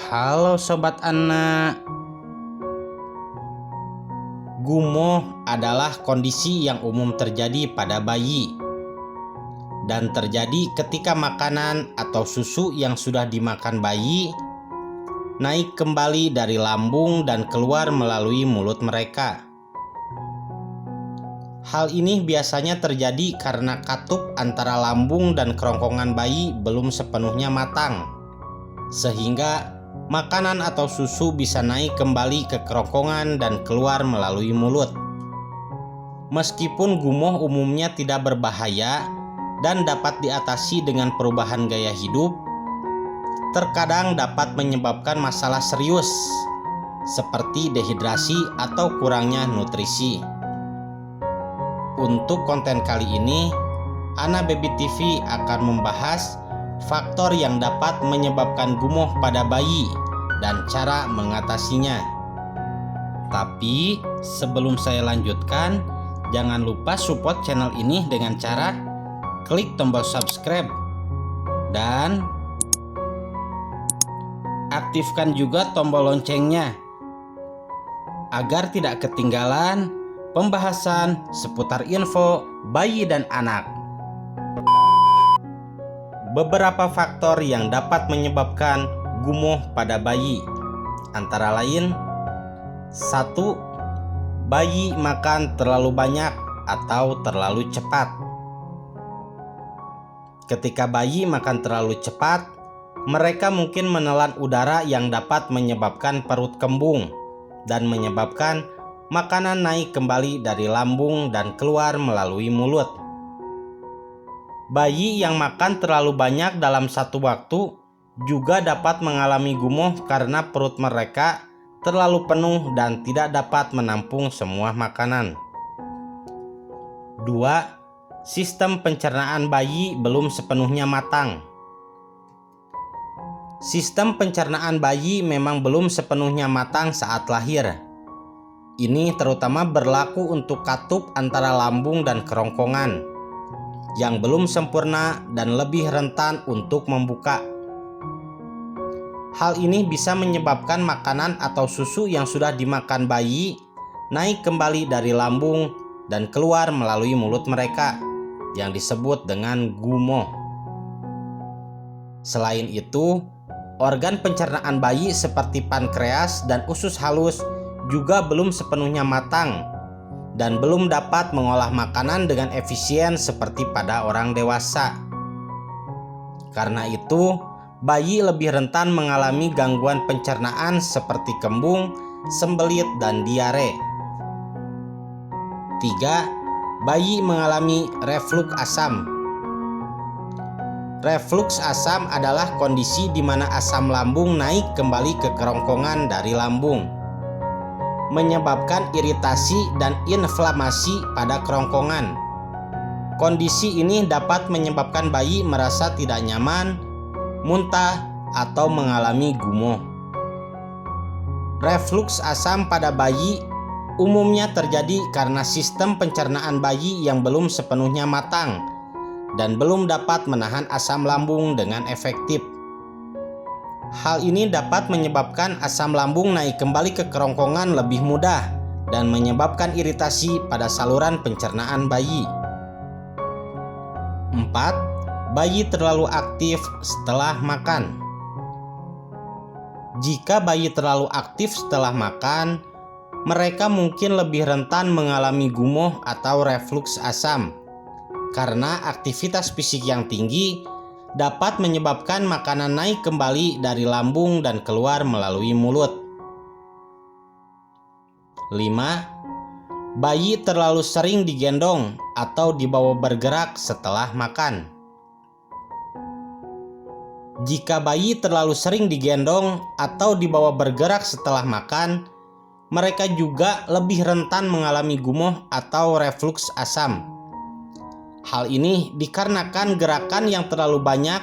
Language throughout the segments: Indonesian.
Halo Sobat Anak. Gumoh adalah kondisi yang umum terjadi pada bayi dan terjadi ketika makanan atau susu yang sudah dimakan bayi naik kembali dari lambung dan keluar melalui mulut mereka. Hal ini biasanya terjadi karena katup antara lambung dan kerongkongan bayi belum sepenuhnya matang, sehingga makanan atau susu bisa naik kembali ke kerongkongan dan keluar melalui mulut. Meskipun gumoh umumnya tidak berbahaya dan dapat diatasi dengan perubahan gaya hidup, terkadang dapat menyebabkan masalah serius seperti dehidrasi atau kurangnya nutrisi. Untuk konten kali ini, Ana Baby TV akan membahas faktor yang dapat menyebabkan gumoh pada bayi dan cara mengatasinya. Tapi sebelum saya lanjutkan, jangan lupa support channel ini dengan cara klik tombol subscribe dan aktifkan juga tombol loncengnya agar tidak ketinggalan pembahasan seputar info bayi dan anak. Beberapa faktor yang dapat menyebabkan gumoh pada bayi antara lain: 1. Bayi makan terlalu banyak atau terlalu cepat. Ketika bayi makan terlalu cepat, mereka mungkin menelan udara yang dapat menyebabkan perut kembung dan menyebabkan makanan naik kembali dari lambung dan keluar melalui mulut. Bayi yang makan terlalu banyak dalam satu waktu juga dapat mengalami gumoh karena perut mereka terlalu penuh dan tidak dapat menampung semua makanan. 2. Sistem pencernaan bayi belum sepenuhnya matang. Sistem pencernaan bayi memang belum sepenuhnya matang saat lahir. Ini terutama berlaku untuk katup antara lambung dan kerongkongan yang belum sempurna dan lebih rentan untuk membuka. Hal ini bisa menyebabkan makanan atau susu yang sudah dimakan bayi naik kembali dari lambung dan keluar melalui mulut mereka, yang disebut dengan gumoh. Selain itu, organ pencernaan bayi seperti pankreas dan usus halus juga belum sepenuhnya matang dan belum dapat mengolah makanan dengan efisien seperti pada orang dewasa. Karena itu, bayi lebih rentan mengalami gangguan pencernaan seperti kembung, sembelit, dan diare. 3. Bayi mengalami reflux asam. Reflux asam adalah kondisi di mana asam lambung naik kembali ke kerongkongan dari lambung, menyebabkan iritasi dan inflamasi pada kerongkongan. Kondisi ini dapat menyebabkan bayi merasa tidak nyaman, muntah, atau mengalami gumoh. Reflux asam pada bayi umumnya terjadi karena sistem pencernaan bayi yang belum sepenuhnya matang dan belum dapat menahan asam lambung dengan efektif. Hal ini dapat menyebabkan asam lambung naik kembali ke kerongkongan lebih mudah dan menyebabkan iritasi pada saluran pencernaan bayi. 4. Bayi terlalu aktif setelah makan. Jika bayi terlalu aktif setelah makan, mereka mungkin lebih rentan mengalami gumoh atau reflux asam karena aktivitas fisik yang tinggi dapat menyebabkan makanan naik kembali dari lambung dan keluar melalui mulut. 5. Bayi terlalu sering digendong atau dibawa bergerak setelah makan. Jika bayi terlalu sering digendong atau dibawa bergerak setelah makan, mereka juga lebih rentan mengalami gumoh atau reflux asam. Hal ini dikarenakan gerakan yang terlalu banyak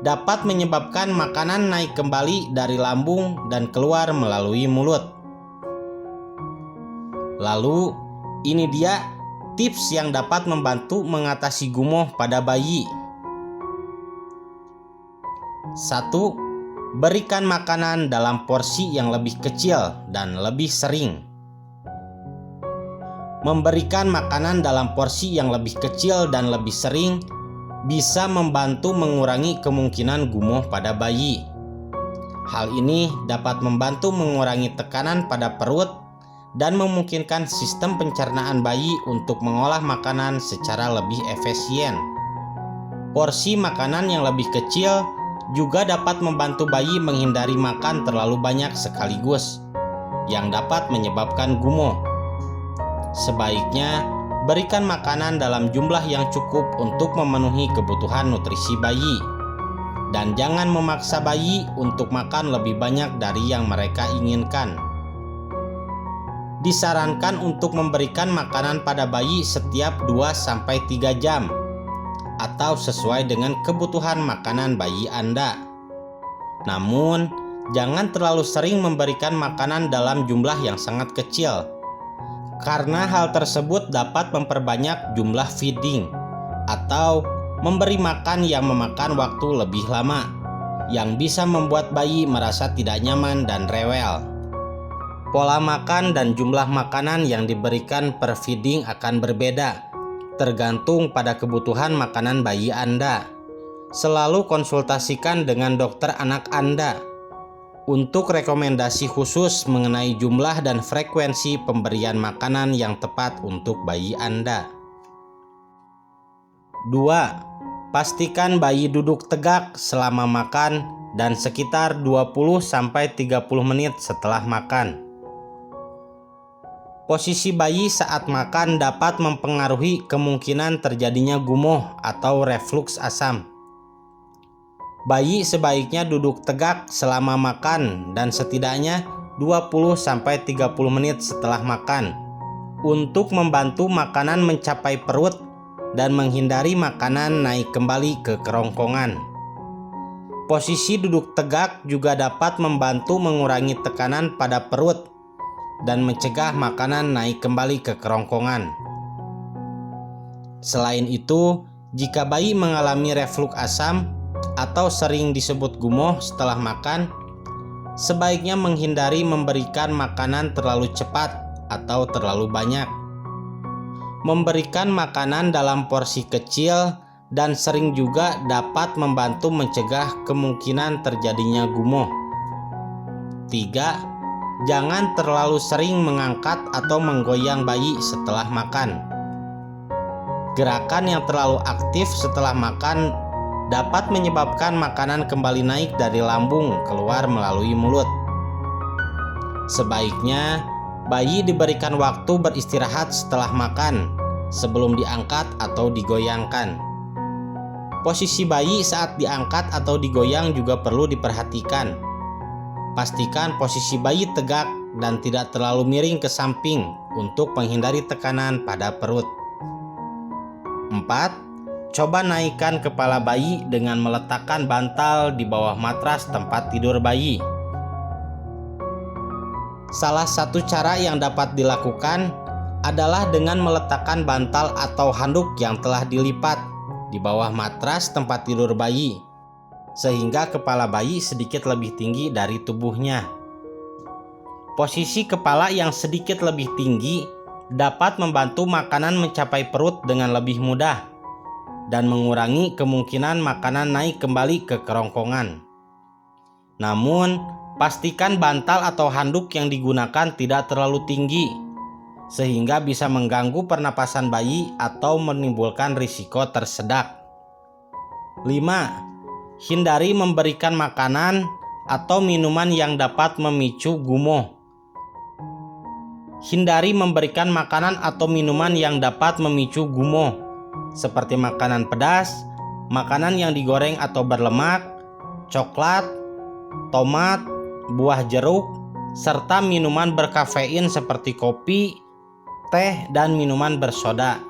dapat menyebabkan makanan naik kembali dari lambung dan keluar melalui mulut. Lalu, ini dia tips yang dapat membantu mengatasi gumoh pada bayi. 1. Berikan makanan dalam porsi yang lebih kecil dan lebih sering. Memberikan makanan dalam porsi yang lebih kecil dan lebih sering bisa membantu mengurangi kemungkinan gumoh pada bayi. Hal ini dapat membantu mengurangi tekanan pada perut dan memungkinkan sistem pencernaan bayi untuk mengolah makanan secara lebih efisien. Porsi makanan yang lebih kecil juga dapat membantu bayi menghindari makan terlalu banyak sekaligus, yang dapat menyebabkan gumoh. Sebaiknya berikan makanan dalam jumlah yang cukup untuk memenuhi kebutuhan nutrisi bayi, dan jangan memaksa bayi untuk makan lebih banyak dari yang mereka inginkan. Disarankan untuk memberikan makanan pada bayi setiap 2-3 jam, atau sesuai dengan kebutuhan makanan bayi Anda. Namun, jangan terlalu sering memberikan makanan dalam jumlah yang sangat kecil, karena hal tersebut dapat memperbanyak jumlah feeding atau memberi makan yang memakan waktu lebih lama, yang bisa membuat bayi merasa tidak nyaman dan rewel. Pola makan dan jumlah makanan yang diberikan per feeding akan berbeda, tergantung pada kebutuhan makanan bayi Anda. Selalu konsultasikan dengan dokter anak Anda untuk rekomendasi khusus mengenai jumlah dan frekuensi pemberian makanan yang tepat untuk bayi Anda. 2. Pastikan bayi duduk tegak selama makan dan sekitar 20-30 menit setelah makan. Posisi bayi saat makan dapat mempengaruhi kemungkinan terjadinya gumoh atau refluks asam. Bayi sebaiknya duduk tegak selama makan dan setidaknya 20-30 menit setelah makan untuk membantu makanan mencapai perut dan menghindari makanan naik kembali ke kerongkongan. Posisi duduk tegak juga dapat membantu mengurangi tekanan pada perut dan mencegah makanan naik kembali ke kerongkongan. Selain itu, jika bayi mengalami refluks asam atau sering disebut gumoh setelah makan, sebaiknya menghindari memberikan makanan terlalu cepat atau terlalu banyak. Memberikan makanan dalam porsi kecil dan sering juga dapat membantu mencegah kemungkinan terjadinya gumoh. 3. Jangan terlalu sering mengangkat atau menggoyang bayi setelah makan. Gerakan yang terlalu aktif setelah makan dapat menyebabkan makanan kembali naik dari lambung keluar melalui mulut. Sebaiknya bayi diberikan waktu beristirahat setelah makan sebelum diangkat atau digoyangkan. Posisi bayi saat diangkat atau digoyang juga perlu diperhatikan. Pastikan posisi bayi tegak dan tidak terlalu miring ke samping untuk menghindari tekanan pada perut. 4. Coba naikkan kepala bayi dengan meletakkan bantal di bawah matras tempat tidur bayi. Salah satu cara yang dapat dilakukan adalah dengan meletakkan bantal atau handuk yang telah dilipat di bawah matras tempat tidur bayi, sehingga kepala bayi sedikit lebih tinggi dari tubuhnya. Posisi kepala yang sedikit lebih tinggi dapat membantu makanan mencapai perut dengan lebih mudah dan mengurangi kemungkinan makanan naik kembali ke kerongkongan. Namun, pastikan bantal atau handuk yang digunakan tidak terlalu tinggi, sehingga bisa mengganggu pernapasan bayi atau menimbulkan risiko tersedak. 5. Hindari memberikan makanan atau minuman yang dapat memicu gumoh. Hindari memberikan makanan atau minuman yang dapat memicu gumoh, seperti makanan pedas, makanan yang digoreng atau berlemak, coklat, tomat, buah jeruk, serta minuman berkafein seperti kopi, teh, dan minuman bersoda.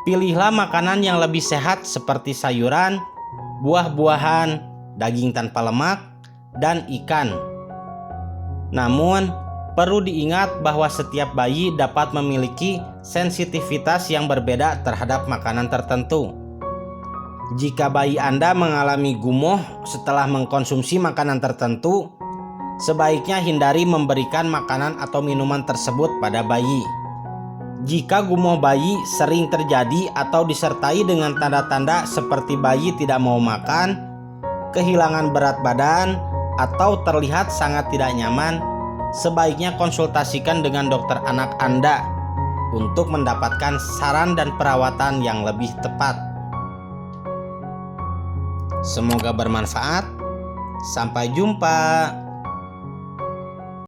Pilihlah makanan yang lebih sehat seperti sayuran, buah-buahan, daging tanpa lemak, dan ikan. Namun, perlu diingat bahwa setiap bayi dapat memiliki sensitivitas yang berbeda terhadap makanan tertentu. Jika bayi Anda mengalami gumoh setelah mengkonsumsi makanan tertentu, sebaiknya hindari memberikan makanan atau minuman tersebut pada bayi. Jika gumoh bayi sering terjadi atau disertai dengan tanda-tanda seperti bayi tidak mau makan, kehilangan berat badan, atau terlihat sangat tidak nyaman, sebaiknya konsultasikan dengan dokter anak Anda untuk mendapatkan saran dan perawatan yang lebih tepat. Semoga bermanfaat. Sampai jumpa.